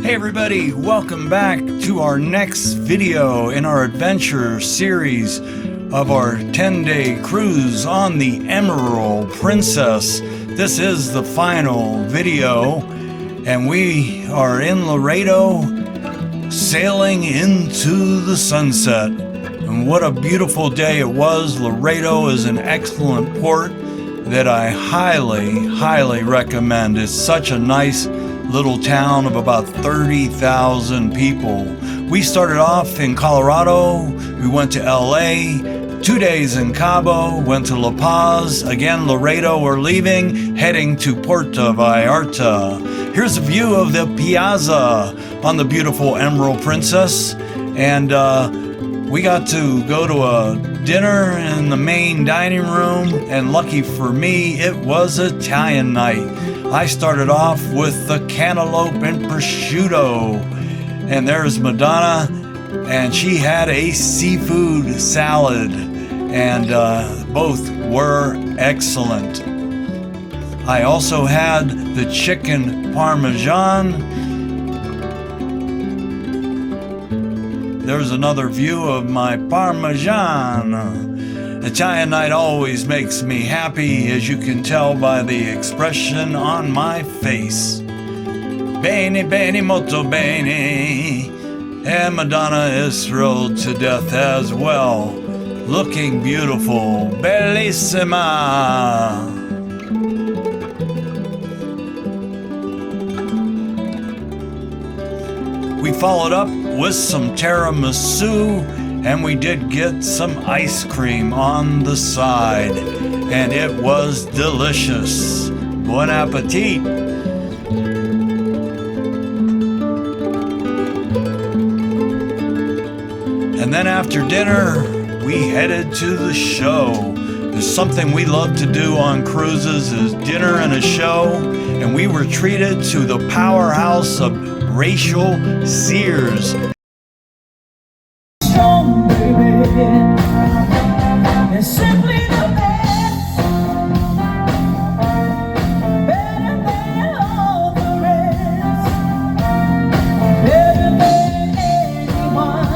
Hey everybody, welcome back to our next video in our adventure series of our 10-day cruise on the Emerald Princess. This is the final video and we are in Laredo sailing into the sunset. And what a beautiful day it was. Laredo is an excellent port that I highly recommend. It's such a nice little town of about 30,000 people. We started off in Colorado, we went to LA, 2 days in Cabo, went to La Paz, again Laredo, we're leaving, heading to Puerto Vallarta. Here's a view of the piazza on the beautiful Emerald Princess, and we got to go to a dinner in the main dining room, and lucky for me, it was Italian night. I started off with the cantaloupe and prosciutto, and there's Madonna, and she had a seafood salad, and both were excellent. I also had the chicken parmesan. There's another view of my parmesan. Italian night always makes me happy, as you can tell by the expression on my face. Bene, bene, molto bene. And Madonna is thrilled to death as well. Looking beautiful. Bellissima. We followed up with some tiramisu, and we did get some ice cream on the side, and it was delicious. Bon appetit! And then after dinner, we headed to the show. There's something we love to do on cruises is dinner and a show, and we were treated to the powerhouse of Rachel Sears. It's simply the best, better than all the rest, better than anyone.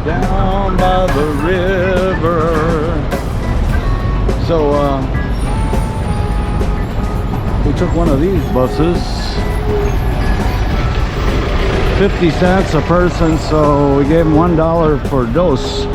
down by the river. So we took one of these buses, 50 cents a person, so we gave them $1 for dos.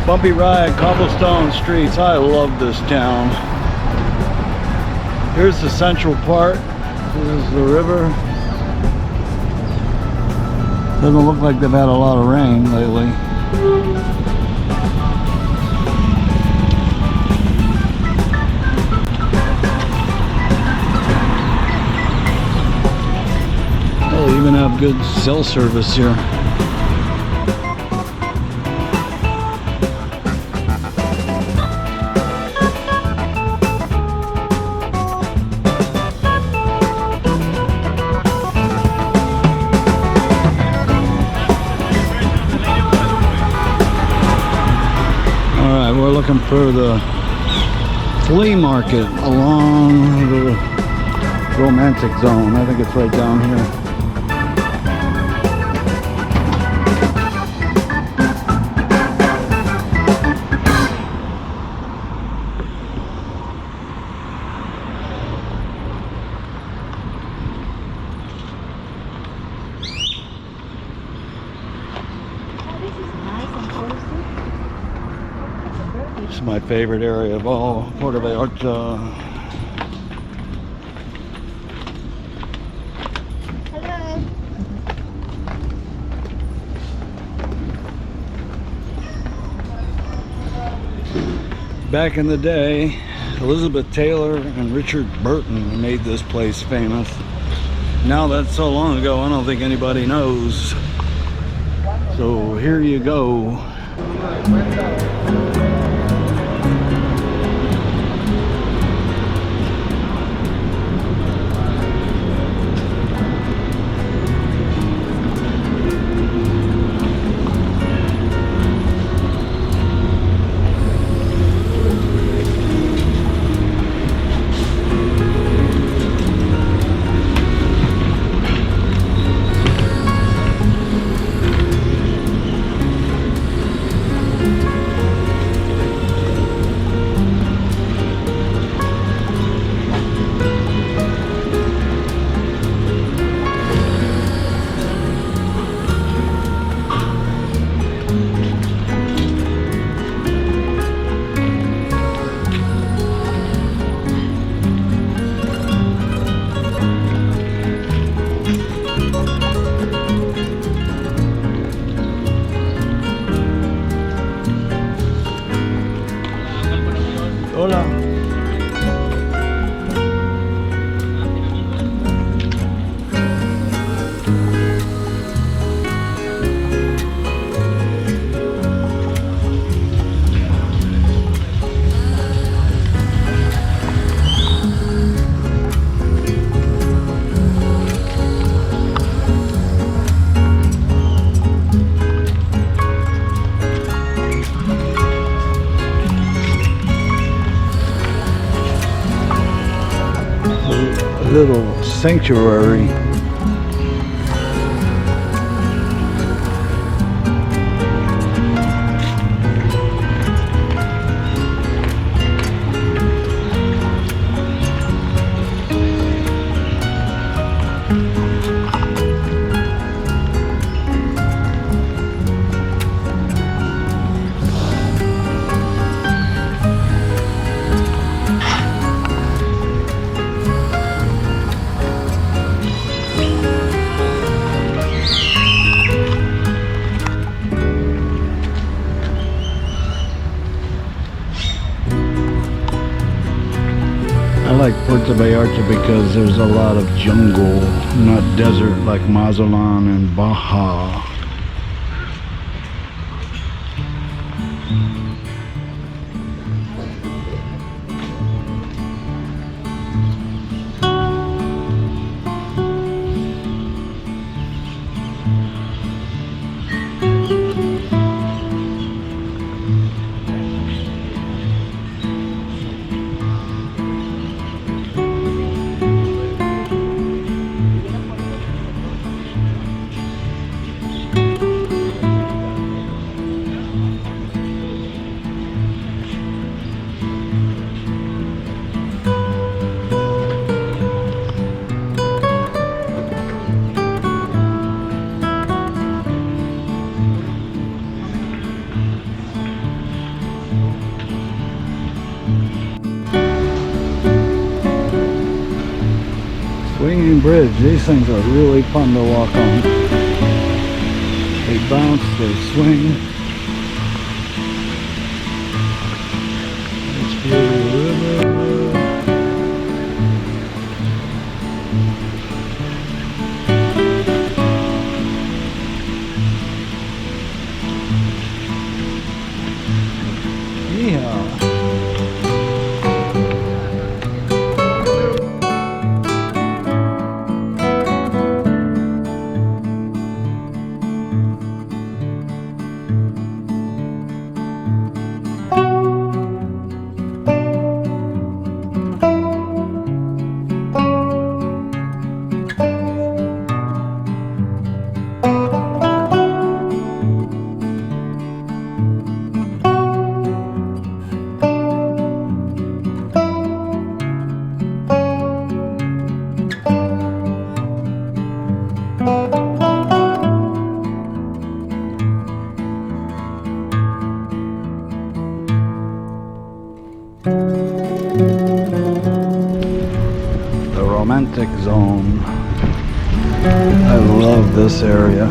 Bumpy ride, cobblestone streets. I love this town. Here's the central part. Here's the river. Doesn't look like they've had a lot of rain lately. They even have good cell service here. We're looking for the flea market along the romantic zone. I think it's right down here. It's my favorite area of all, Puerto Vallarta. Hello. Back in the day, Elizabeth Taylor and Richard Burton made this place famous. Now that's so long ago, I don't think anybody knows. So here you go. Hola. Little sanctuary. I like Puerto Vallarta because there's a lot of jungle, not desert like Mazatlan and Baja. bridge. These things are really fun to walk on. They bounce, they swing. It's Blue River. Yeehaw. The romantic zone. I love this area.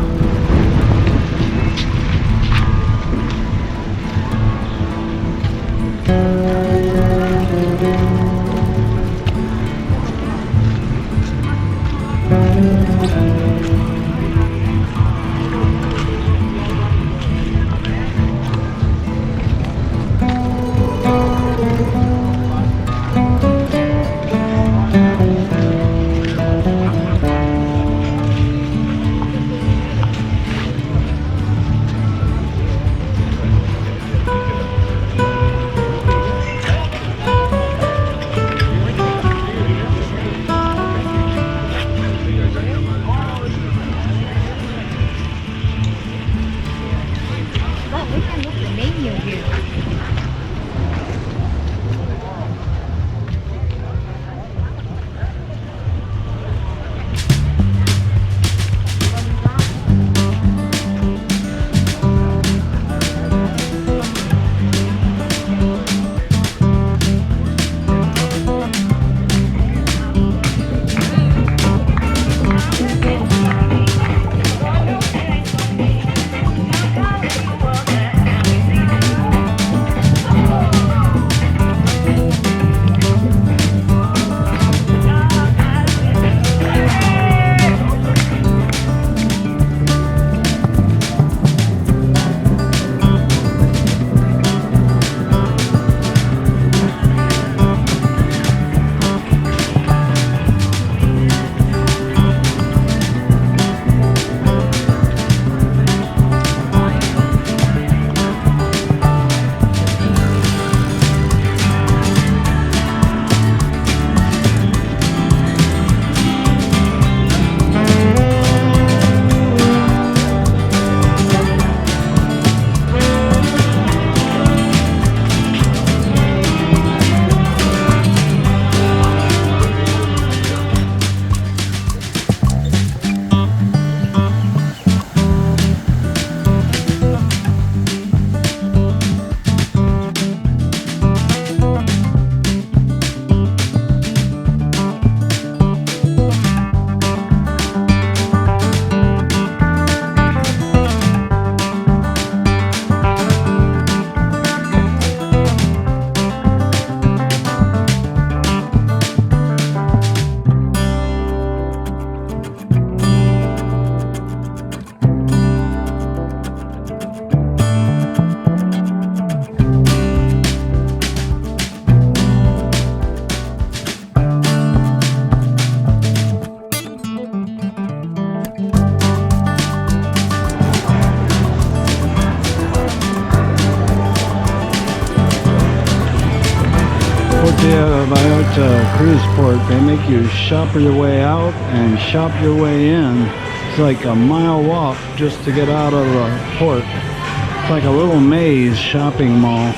Puerto Vallarta cruise port, they make you shop your way out and shop your way in. It's like a mile walk just to get out of the port. It's like a little maze shopping mall.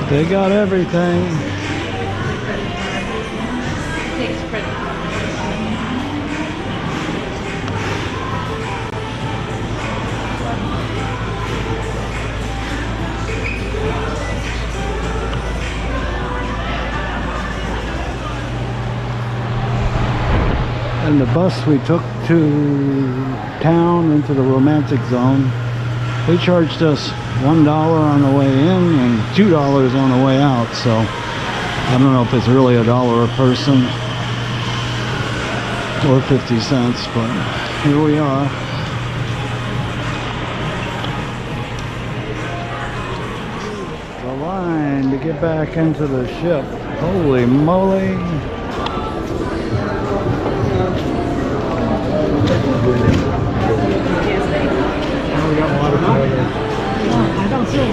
They got everything. And the bus we took to town into the romantic zone, they charged us $1 on the way in and $2 on the way out. So I don't know if it's really $1 a person or 50 cents, but here we are. The line to get back into the ship. Holy moly. We got a lot of photos. I don't see it.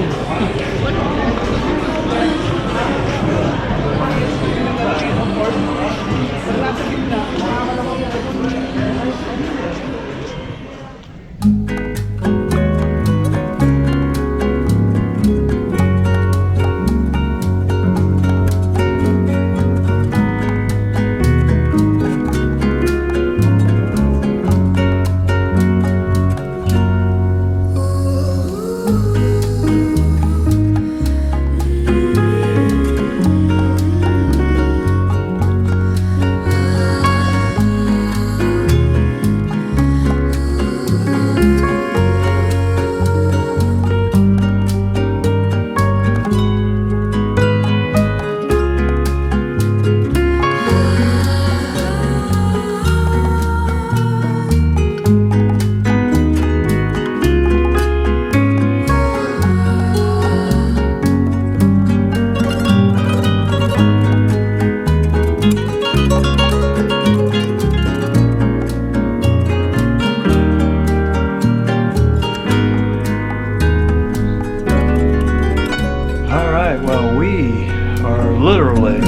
Literally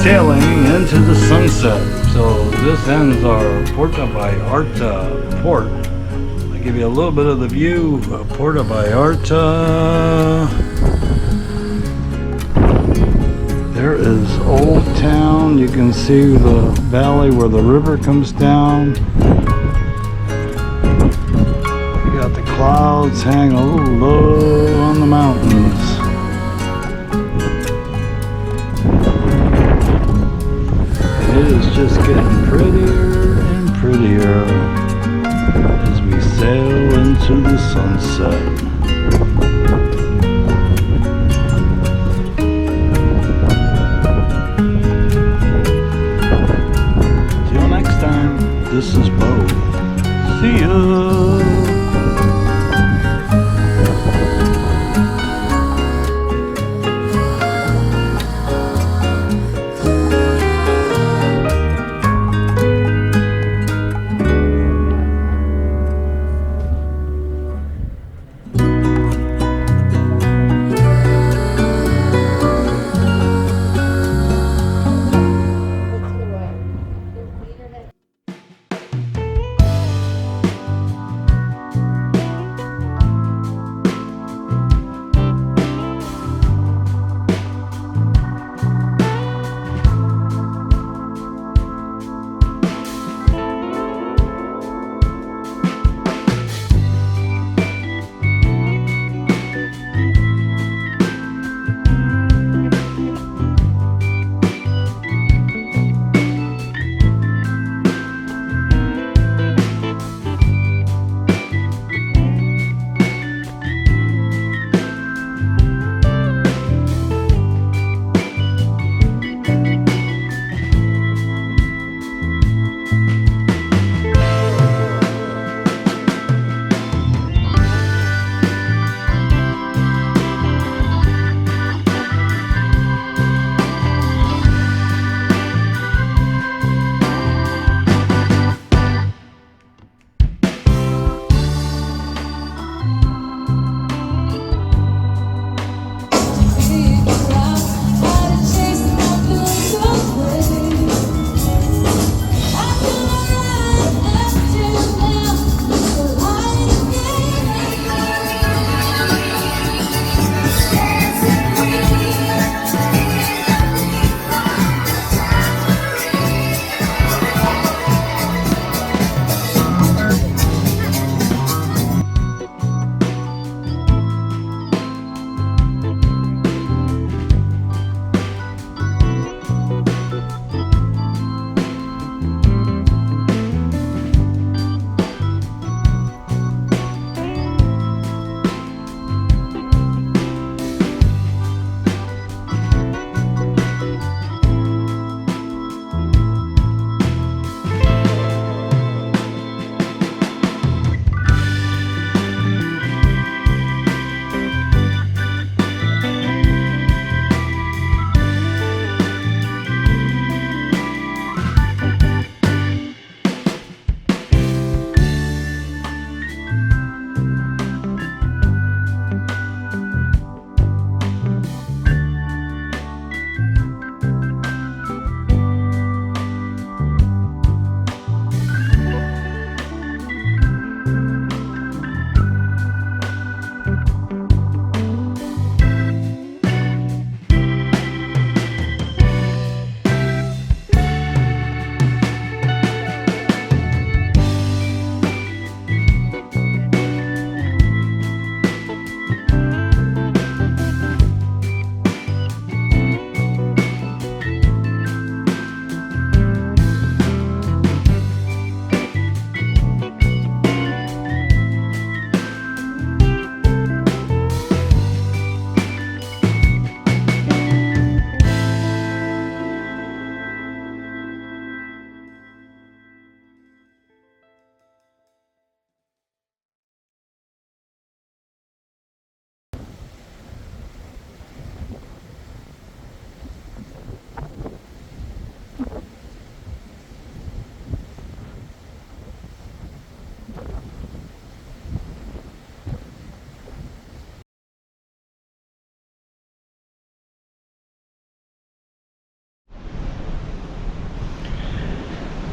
sailing into the sunset. So this ends our Puerto Vallarta port. I'll give you a little bit of the view of Puerto Vallarta. There is Old Town. You can see the valley where the river comes down. You got the clouds hanging a little low on the mountains. It is just getting prettier and prettier as we sail into the sunset. Till next time, this is Bo. See ya!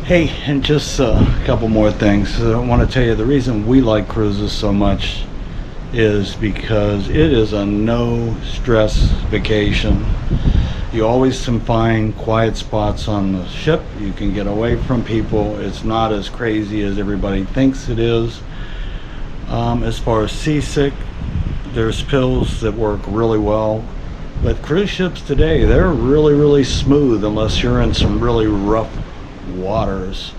Hey, and just a couple more things. I want to tell you the reason we like cruises so much is because it is a no stress vacation. You always can find quiet spots on the ship. You can get away from people. It's not as crazy as everybody thinks it is. As far as seasick, there's pills that work really well. But cruise ships today, they're really smooth unless you're in some really rough waters.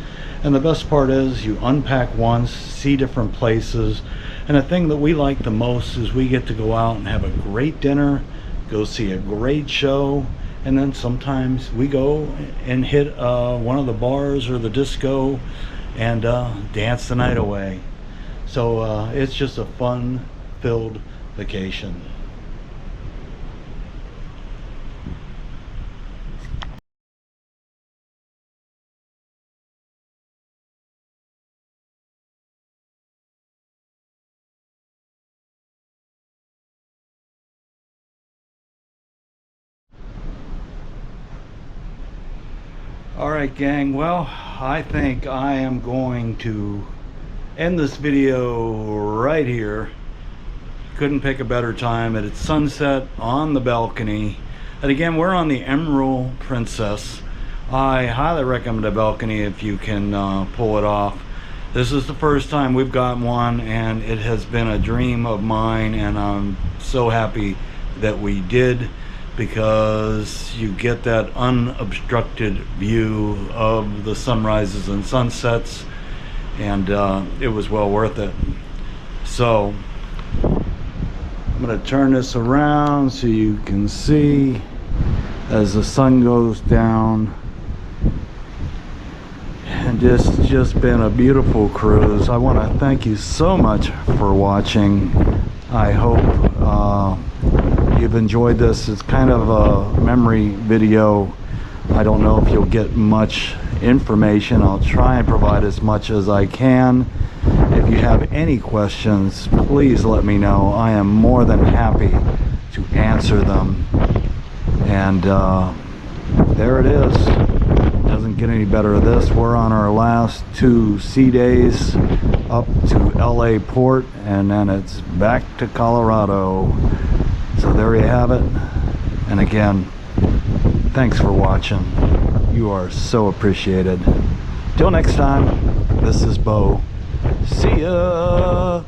And the best part is you unpack once, see different places, and the thing that we like the most is we get to go out and have a great dinner, go see a great show, and then sometimes we go and hit one of the bars or the disco and dance the night away. So it's just a fun filled vacation. Alright gang, well, I think I am going to end this video right here. Couldn't pick a better time. It's sunset on the balcony. And again, we're on the Emerald Princess. I highly recommend a balcony if you can pull it off. This is the first time we've got one, and it has been a dream of mine, and I'm so happy that we did, because you get that unobstructed view of the sunrises and sunsets, and it was well worth it. So I'm going to turn this around so you can see as the sun goes down. And it's just been a beautiful cruise. I want to thank you so much for watching. I hope you've enjoyed this. It's kind of a memory video. I don't know if you'll get much information. I'll try and provide as much as I can. If you have any questions, please let me know. I am more than happy to answer them. And there it is. Doesn't get any better than this. We're on our last 2 sea days up to LA port, and then it's back to Colorado. So there you have it. And again, thanks for watching. You are so appreciated. Till next time, this is Bo. See ya!